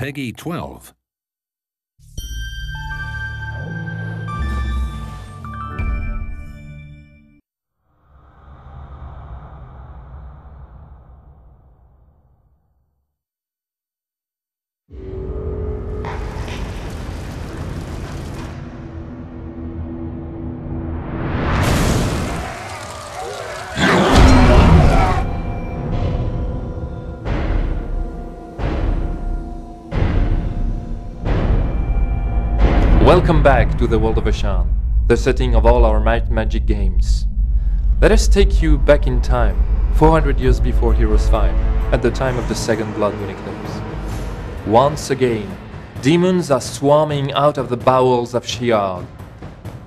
Peggy 12. Welcome back to the world of Ashan, the setting of all our Might Magic games. Let us take you back in time, 400 years before Heroes 5, at the time of the second Blood Moon eclipse. Once again, demons are swarming out of the bowels of Sheol.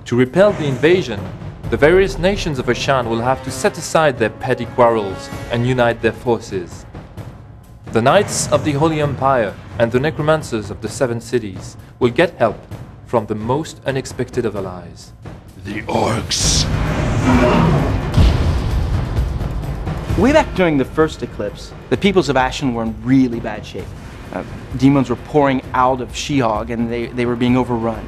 To repel the invasion, the various nations of Ashan will have to set aside their petty quarrels and unite their forces. The Knights of the Holy Empire and the Necromancers of the Seven Cities will get help from the most unexpected of allies. The Orcs. Way back during the first eclipse, the peoples of Ashen were in really bad shape. Demons were pouring out of Sheol and they were being overrun.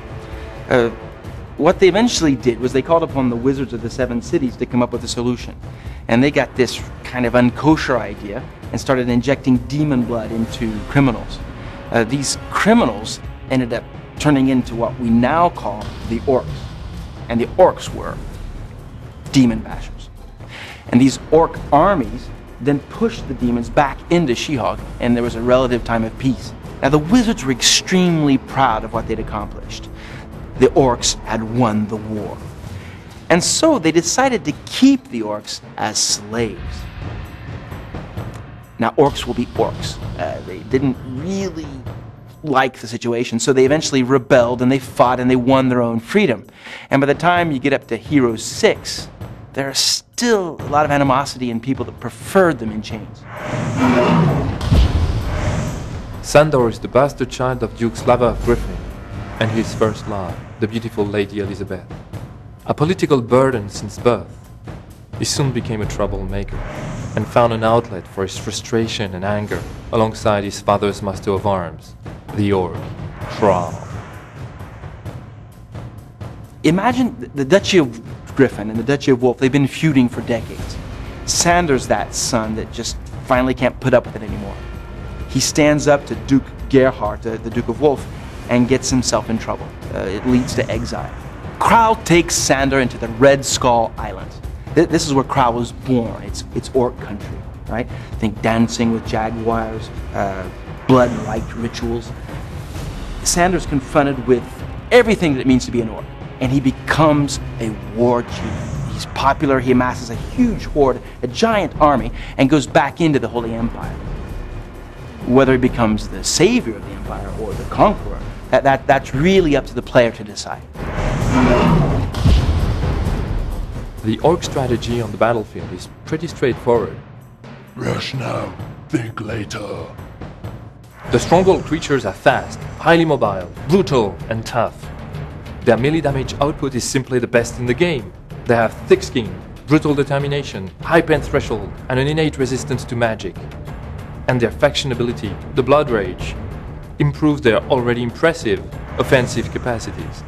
What they eventually did was they called upon the wizards of the Seven Cities to come up with a solution. And they got this kind of unkosher idea and started injecting demon blood into criminals. These criminals ended up turning into what we now call the Orcs. And the Orcs were demon bashers. And these Orc armies then pushed the demons back into Sheol, and there was a relative time of peace. Now the wizards were extremely proud of what they'd accomplished. The Orcs had won the war. And so they decided to keep the Orcs as slaves. Now Orcs will be Orcs. They didn't really like the situation, so they eventually rebelled and they fought and they won their own freedom. And by the time you get up to Heroes 6, there's still a lot of animosity in people that preferred them in chains. Sandor is the bastard child of Duke Slava of Griffin and his first love, the beautiful Lady Elizabeth. A political burden since birth, he soon became a troublemaker and found an outlet for his frustration and anger alongside his father's master of arms, the Orc, Thrall. Imagine the Duchy of Griffin and the Duchy of Wolf, they've been feuding for decades. Sandor's that son that just finally can't put up with it anymore. He stands up to Duke Gerhard, the Duke of Wolf, and gets himself in trouble. It leads to exile. Kral takes Sandor into the Red Skull Islands. This is where Kral was born. It's Orc country, right? Think dancing with jaguars, blood-like rituals. Sandor's confronted with everything that it means to be an Orc, and he becomes a war chief. He's popular, he amasses a huge horde, a giant army, and goes back into the Holy Empire. Whether he becomes the savior of the Empire or the conqueror, that's really up to the player to decide. The Orc strategy on the battlefield is pretty straightforward. Rush now, think later. The Stronghold creatures are fast, highly mobile, brutal, and tough. Their melee damage output is simply the best in the game. They have thick skin, brutal determination, high pain threshold, and an innate resistance to magic. And their faction ability, the Blood Rage, improves their already impressive offensive capacities.